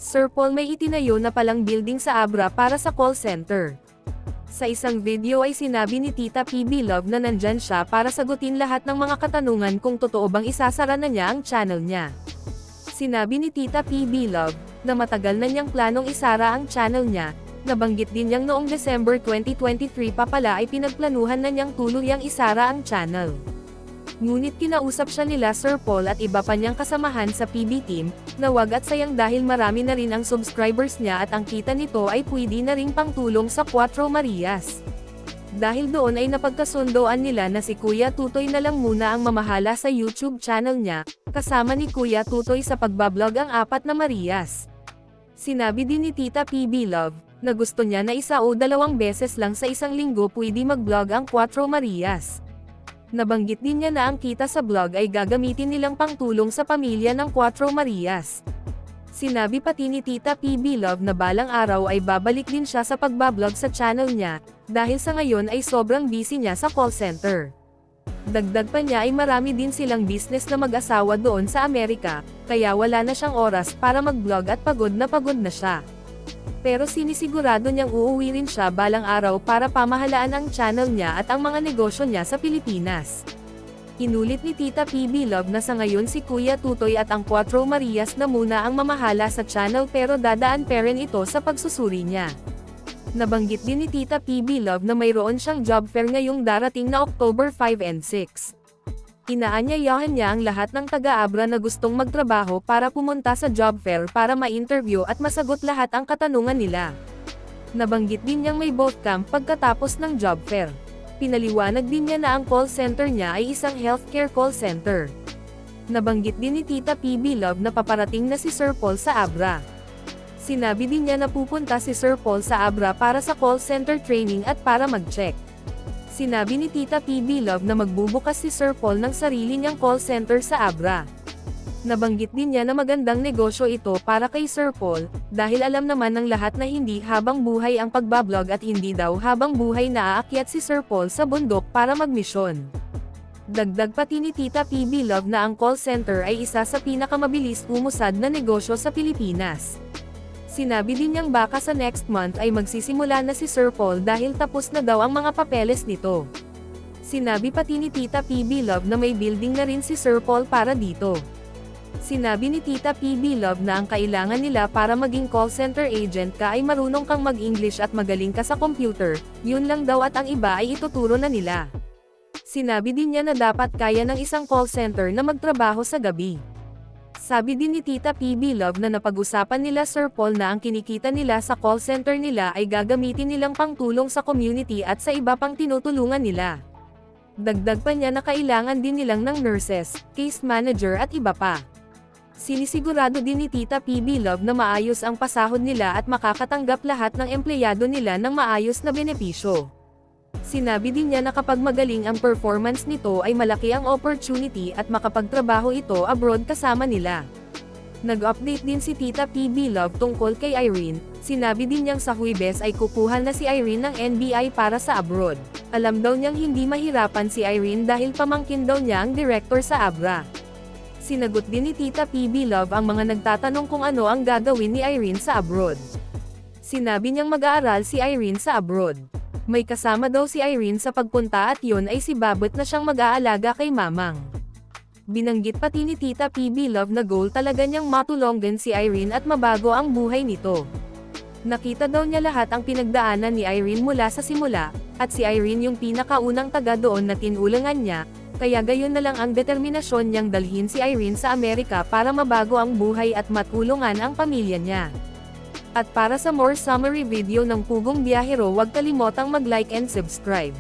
Sir Paul may itinayo na palang building sa Abra para sa call center. Sa isang video ay sinabi ni Tita PB Love na nandyan siya para sagutin lahat ng mga katanungan kung totoo bang isasara na niya ang channel niya. Sinabi ni Tita PB Love na matagal na niyang planong isara ang channel niya. Nabanggit din niyang noong December 2023 pa pala ay pinagplanuhan na niyang tuluyang isara ang channel. Ngunit kinausap siya nila Sir Paul at iba pa niyang kasamahan sa PB team, na wag at sayang dahil marami na rin ang subscribers niya at ang kita nito ay pwede na ring pangtulong sa Cuatro Marias. Dahil doon ay napagkasundoan nila na si Kuya Tutoy na lang muna ang mamahala sa YouTube channel niya, kasama ni Kuya Tutoy sa pagbablog ang Apat na Marias. Sinabi din ni Tita PB Love, na gusto niya na 1 o 2 beses lang sa isang linggo pwede mag-vlog ang Cuatro Marias. Nabanggit din niya na ang kita sa vlog ay gagamitin nilang pangtulong sa pamilya ng Cuatro Marias. Sinabi pati ni Tita PB Love na balang araw ay babalik din siya sa pagbablog sa channel niya, dahil sa ngayon ay sobrang busy niya sa call center. Dagdag pa niya ay marami din silang business na mag-asawa doon sa Amerika, kaya wala na siyang oras para mag-vlog at pagod na siya. Pero sinisigurado niyang uuwi rin siya balang araw para pamahalaan ang channel niya at ang mga negosyo niya sa Pilipinas. Inulit ni Tita PB Love na sa ngayon si Kuya Tutoy at ang Cuatro Marias na muna ang mamahala sa channel pero dadaan pa rin ito sa pagsusuri niya. Nabanggit din ni Tita PB Love na mayroon siyang job fair ngayong darating na October 5 and 6. Inaanyayahan niya ang lahat ng taga-Abra na gustong magtrabaho para pumunta sa job fair para ma-interview at masagot lahat ang katanungan nila. Nabanggit din niyang may bootcamp pagkatapos ng job fair. Pinaliwanag din niya na ang call center niya ay isang healthcare call center. Nabanggit din ni Tita PB Love na paparating na si Sir Paul sa Abra. Sinabi din niya na pupunta si Sir Paul sa Abra para sa call center training at para mag-check. Sinabi ni Tita PB Love na magbubukas si Sir Paul ng sarili niyang call center sa Abra. Nabanggit din niya na magandang negosyo ito para kay Sir Paul, dahil alam naman ng lahat na hindi habang buhay ang pagbablog at hindi daw habang buhay na aakyat si Sir Paul sa bundok para magmisyon. Dagdag pati ni Tita PB Love na ang call center ay isa sa pinakamabilis umusad na negosyo sa Pilipinas. Sinabi din niyang baka sa next month ay magsisimula na si Sir Paul dahil tapos na daw ang mga papeles nito. Sinabi pati ni Tita PB Love na may building na rin si Sir Paul para dito. Sinabi ni Tita PB Love na ang kailangan nila para maging call center agent ka ay marunong kang mag-English at magaling ka sa computer, yun lang daw at ang iba ay ituturo na nila. Sinabi din niya na dapat kaya ng isang call center na magtrabaho sa gabi. Sabi din ni Tita PB Love na napag-usapan nila Sir Paul na ang kinikita nila sa call center nila ay gagamitin nilang pangtulong sa community at sa iba pang tinutulungan nila. Dagdag pa niya na kailangan din nilang ng nurses, case manager at iba pa. Sinisigurado din ni Tita PB Love na maayos ang pasahod nila at makakatanggap lahat ng empleyado nila ng maayos na benepisyo. Sinabi din niya na kapag magaling ang performance nito ay malaki ang opportunity at makapagtrabaho ito abroad kasama nila. Nag-update din si Tita PB Love tungkol kay Irene, sinabi din niyang sa Huwebes ay kukuhan na si Irene ng NBI para sa abroad. Alam daw niyang hindi mahirapan si Irene dahil pamangkin daw niya ang director sa Abra. Sinagot din ni Tita PB Love ang mga nagtatanong kung ano ang gagawin ni Irene sa abroad. Sinabi niyang mag-aaral si Irene sa abroad. May kasama daw si Irene sa pagpunta at yun ay si Babot na siyang mag-aalaga kay Mamang. Binanggit pati ni Tita PB Love na goal talaga niyang matulungan si Irene at mabago ang buhay nito. Nakita daw niya lahat ang pinagdaanan ni Irene mula sa simula, at si Irene yung pinakaunang taga doon na tinulangan niya, kaya gayon na lang ang determinasyon niyang dalhin si Irene sa Amerika para mabago ang buhay at matulungan ang pamilya niya. At para sa more summary video ng Pugong Biyahero, huwag kalimotang mag-like and subscribe.